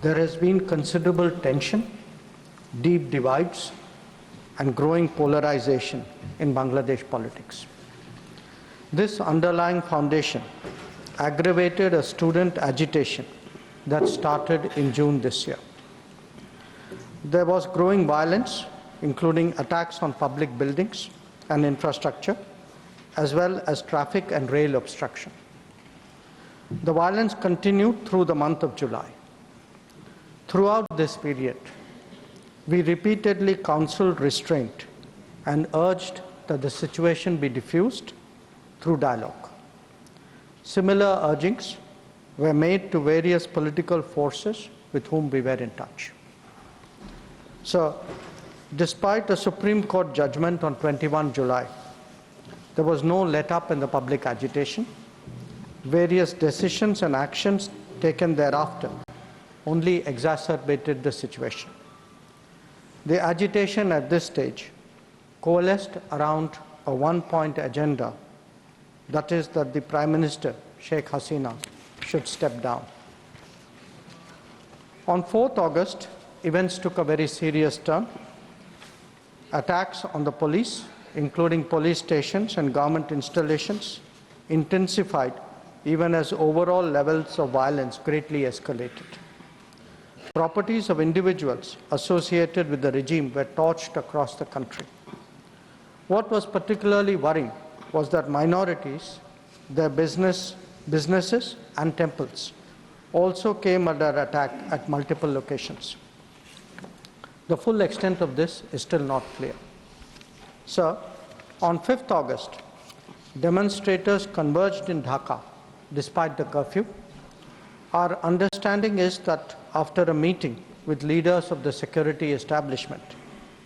There has been considerable tension, deep divides, and growing polarization in Bangladesh politics. This underlying foundation aggravated a student agitation that started in June this year. There was growing violence, including attacks on public buildings and infrastructure, as well as traffic and rail obstruction. The violence continued through the month of July. Throughout this period, we repeatedly counseled restraint and urged that the situation be diffused through dialogue. Similar urgings were made to various political forces with whom we were in touch. So, despite a Supreme Court judgment on 21 July, there was no let-up in the public agitation. Various decisions and actions taken thereafter only exacerbated the situation. The agitation at this stage coalesced around a one-point agenda, that is that the Prime Minister, Sheikh Hasina, should step down. On 4th August, events took a very serious turn. Attacks on the police, including police stations and government installations, intensified even as overall levels of violence greatly escalated. Properties of individuals associated with the regime were torched across the country. What was particularly worrying was that minorities, their businesses and temples also came under attack at multiple locations. The full extent of this is still not clear. Sir, on 5th August, demonstrators converged in Dhaka despite the curfew. Our understanding is that after a meeting with leaders of the security establishment,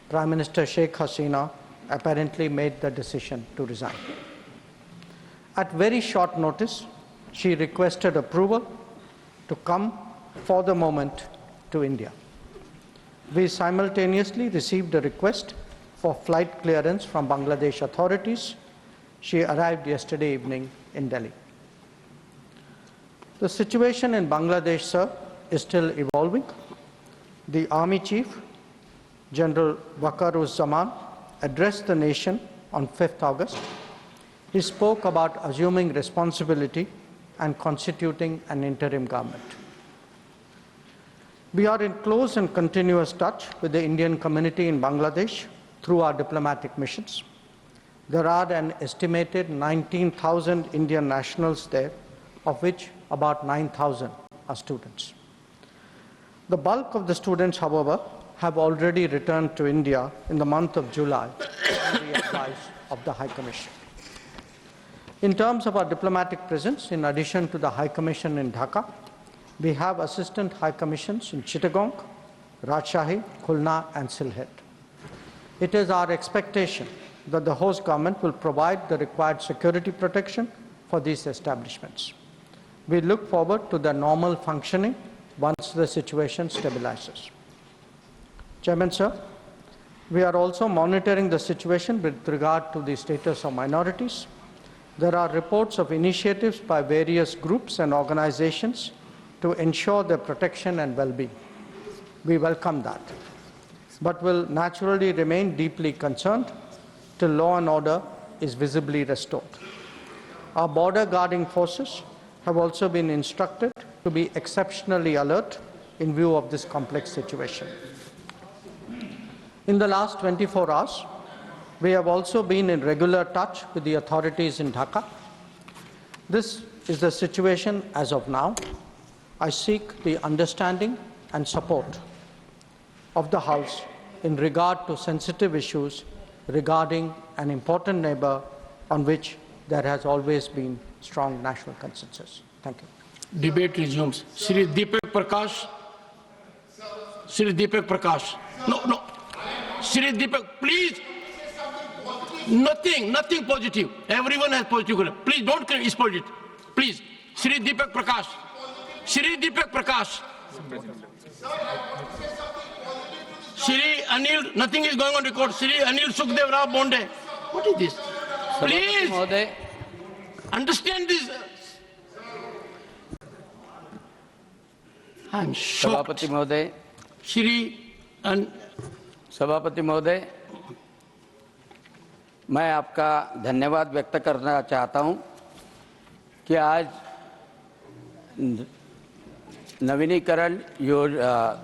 Prime Minister Sheikh Hasina apparently made the decision to resign. At very short notice, she requested approval to come for the moment to India. We simultaneously received a request for flight clearance from Bangladesh authorities. She arrived yesterday evening in Delhi. The situation in Bangladesh, sir, is still evolving. The Army Chief, General Waqar-uz-Zaman, addressed the nation on 5th August. He spoke about assuming responsibility and constituting an interim government. We are in close and continuous touch with the Indian community in Bangladesh through our diplomatic missions. There are an estimated 19,000 Indian nationals there, of which about 9,000 are students. The bulk of the students, however, have already returned to India in the month of July on the advice of the High Commission. In terms of our diplomatic presence, in addition to the High Commission in Dhaka, we have assistant High Commissions in Chittagong, Rajshahi, Khulna and Sylhet. It is our expectation that the host government will provide the required security protection for these establishments. We look forward to their normal functioning once the situation stabilizes. Chairman, sir, we are also monitoring the situation with regard to the status of minorities. There are reports of initiatives by various groups and organizations to ensure their protection and well-being. We welcome that, but will naturally remain deeply concerned till law and order is visibly restored. Our border guarding forces have also been instructed to be exceptionally alert in view of this complex situation. In the last 24 hours, we have also been in regular touch with the authorities in Dhaka. This is the situation as of now. I seek the understanding and support of the House in regard to sensitive issues regarding an important neighbor on which there has always been strong national consensus. Thank you. Debate resumes. Shri Deepak Prakash. Shri Deepak Prakash. No. Shri Deepak, please. Nothing positive. Everyone has positive. Please don't exploit it. Please. Shri Deepak Prakash. Shri Deepak Prakash. Shri Anil, nothing is going on record. Shri Anil Sukhdev Rao Bonde. What is this? Please understand this. I am shocked. सभापति महोदय, श्री सभापति महोदय, मैं आपका धन्यवाद व्यक्त करना चाहता हूं कि आज नवीनीकरण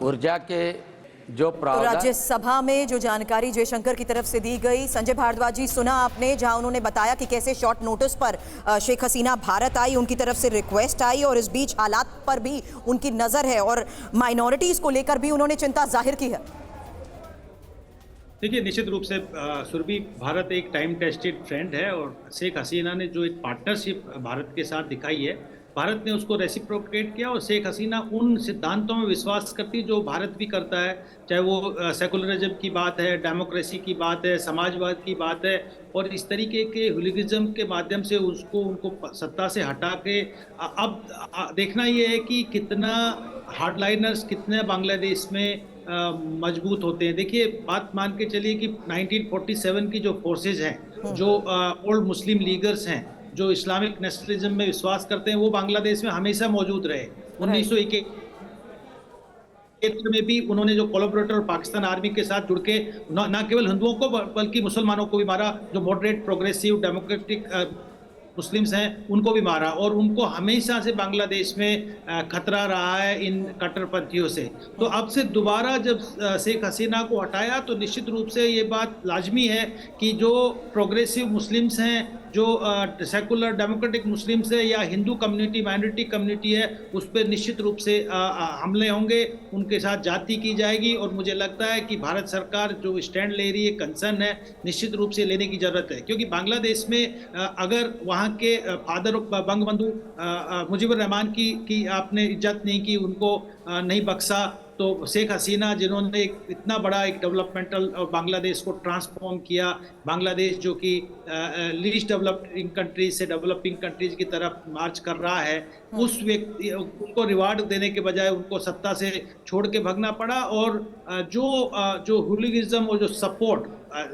ऊर्जा के जो तो प्रावधान राज्यसभा में जो जानकारी जयशंकर की तरफ से दी गई, संजय भारद्वाज जी सुना आपने, जहां उन्होंने बताया कि कैसे शॉर्ट नोटिस पर शेख हसीना भारत आई, उनकी तरफ से रिक्वेस्ट आई और इस बीच हालात पर भी उनकी नजर है और माइनॉरिटीज को लेकर भी उन्होंने चिंता जाहिर की है। देखिए, निश्चित रूप से सुरभि, भारत एक टाइम टेस्टेड फ्रेंड है और शेख हसीना ने जो एक पार्टनरशिप भारत के साथ दिखाई है, भारत ने उसको रेसिप्रोकेट किया और शेख हसीना उन सिद्धांतों में विश्वास करती जो भारत भी करता है, चाहे वो सेकुलरिज्म की बात है, डेमोक्रेसी की बात है, समाजवाद की बात है, और इस तरीके के हुलिगिज्म के माध्यम से उनको सत्ता से हटा के अब देखना ये है कि कितना हार्डलाइनर्स कितने बांग्लादेश में मजबूत होते हैं। देखिए, बात मान के चलिए कि 1947 की जो फोर्सेज हैं, जो ओल्ड मुस्लिम लीगर्स हैं, जो इस्लामिक नेशनलिज्म में विश्वास करते हैं, वो बांग्लादेश में हमेशा मौजूद रहे। 1921 में भी उन्होंने जो कोलैबोरेटर और पाकिस्तान आर्मी के साथ जुड़ के न केवल हिंदुओं को बल्कि मुसलमानों को भी मारा, जो मॉडरेट प्रोग्रेसिव डेमोक्रेटिक मुस्लिम्स हैं उनको भी मारा, और उनको हमेशा से बांग्लादेश में खतरा रहा है इन कट्टरपंथियों से। तो अब से दोबारा जब शेख हसीना को हटाया तो निश्चित रूप से ये बात लाजमी है कि जो प्रोग्रेसिव मुस्लिम्स हैं, जो सेकुलर डेमोक्रेटिक मुस्लिम्स है या हिंदू कम्युनिटी माइनॉरिटी कम्युनिटी है, उस पर निश्चित रूप से हमले होंगे, उनके साथ जाति की जाएगी। और मुझे लगता है कि भारत सरकार जो स्टैंड ले रही है, कंसर्न है, निश्चित रूप से लेने की ज़रूरत है, क्योंकि बांग्लादेश में अगर वहाँ के फादर बंगबंधु मुजीबुर रहमान की आपने इज्जत नहीं की, उनको नहीं बख्शा, तो शेख हसीना जिन्होंने इतना बड़ा एक डेवलपमेंटल बांग्लादेश को ट्रांसफॉर्म किया, बांग्लादेश जो कि लीस्ट डेवलपिंग कंट्रीज से डेवलपिंग कंट्रीज की तरफ मार्च कर रहा है, उस व्यक्ति उनको रिवार्ड देने के बजाय उनको सत्ता से छोड़ के भागना पड़ा। और जो हुलिगिज्म और जो सपोर्ट,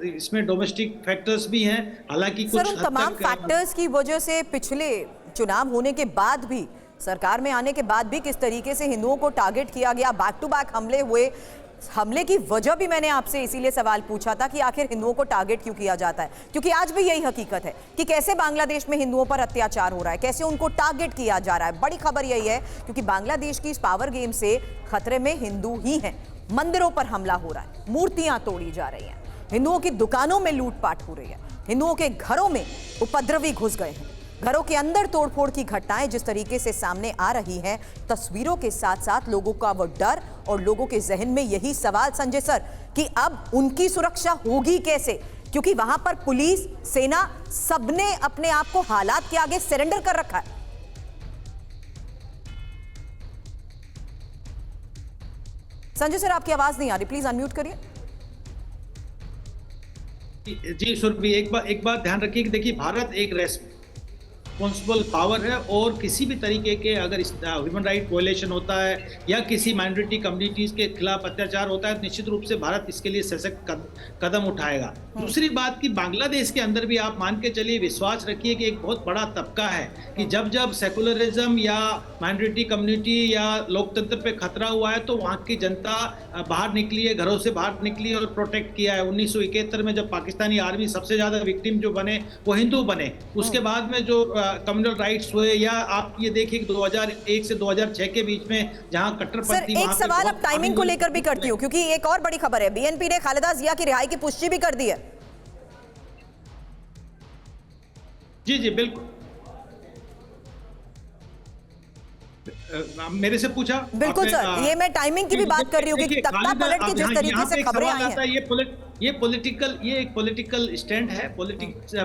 इसमें डोमेस्टिक फैक्टर्स भी हैं, हालांकि कुछ सर, उन तमाम फैक्टर्स की वजह से पिछले चुनाव होने के बाद भी, सरकार में आने के बाद भी किस तरीके से हिंदुओं को टारगेट किया गया, बैक टू बैक हमले हुए, हमले की वजह भी मैंने आपसे इसीलिए सवाल पूछा था कि आखिर हिंदुओं को टारगेट क्यों किया जाता है, क्योंकि आज भी यही हकीकत है कि कैसे बांग्लादेश में हिंदुओं पर अत्याचार हो रहा है, कैसे उनको टारगेट किया जा रहा है। बड़ी खबर यही है क्योंकि बांग्लादेश की इस पावर गेम से खतरे में हिंदू ही हैं। मंदिरों पर हमला हो रहा है, मूर्तियां तोड़ी जा रही हैं, हिंदुओं की दुकानों में लूटपाट हो रही है, हिंदुओं के घरों में उपद्रवी घुस गए हैं, घरों के अंदर तोड़फोड़ की घटनाएं जिस तरीके से सामने आ रही हैं, तस्वीरों के साथ साथ लोगों का वो डर और लोगों के जहन में यही सवाल संजय सर कि अब उनकी सुरक्षा होगी कैसे, क्योंकि वहां पर पुलिस, सेना, सबने अपने आप को हालात के आगे सरेंडर कर रखा है। संजय सर, आपकी आवाज नहीं आ रही, प्लीज अनम्यूट करिए। जी सुरभि, एक बात ध्यान रखिए कि देखिए, भारत एक रिस्पॉन्सिबल पावर है और किसी भी तरीके के अगर ह्यूमन राइट वायलेशन होता है या किसी माइनॉरिटी कम्युनिटीज के खिलाफ अत्याचार होता है, निश्चित रूप से भारत इसके लिए सशक्त कदम उठाएगा। दूसरी बात कि बांग्लादेश के अंदर भी आप मान के चलिए, विश्वास रखिए कि एक बहुत बड़ा तबका है कि जब जब सेकुलरिज्म या माइनॉरिटी कम्युनिटी या लोकतंत्र पे खतरा हुआ है तो वहाँ की जनता बाहर निकली है, घरों से बाहर निकली है और प्रोटेक्ट किया है। 1971 में जब पाकिस्तानी आर्मी सबसे ज़्यादा विक्टिम जो बने वो हिंदू बने, उसके बाद में जो कम्युनल राइट्स हुए, या आप ये देखिए कि 2001 से 2006 के बीच में जहां कट्टरपंथी, सर, एक सवाल अब टाइमिंग को लेकर भी करती हूं, क्योंकि एक और बड़ी खबर है, बीएनपी ने खालिदा जिया की रिहाई की पुष्टि भी कर दी है। जी जी बिल्कुल, मेरे से पूछा बिल्कुल सर, ये मैं टाइमिंग की भी बात कर रही हूँ कि तख्ता पलट के जिस तरीके से खबरें आई हैं, ये एक पॉलिटिकल स्टैंड है,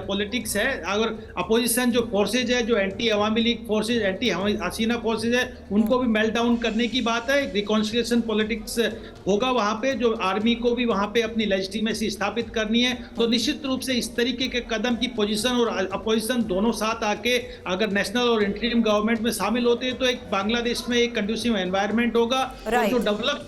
पॉलिटिक्स है। अगर अपोजिशन जो फोर्सेज है, जो एंटी अवामी लीग फोर्सेज, एंटी हसीना फोर्सेज है, उनको भी मेल्ट डाउन करने की बात है, रिकॉन्सिलिएशन पॉलिटिक्स होगा वहाँ पे, जो आर्मी को भी वहाँ पे अपनी लेजिटिमेसी स्थापित करनी है। तो निश्चित रूप से इस तरीके के कदम की पोजीशन और अपोजिशन दोनों साथ आके अगर नेशनल और इंटरिम गवर्नमेंट में शामिल होते हैं तो एक बांग्लादेश में एक कंडूसिव एनवायरनमेंट होगा, और जो डेवलप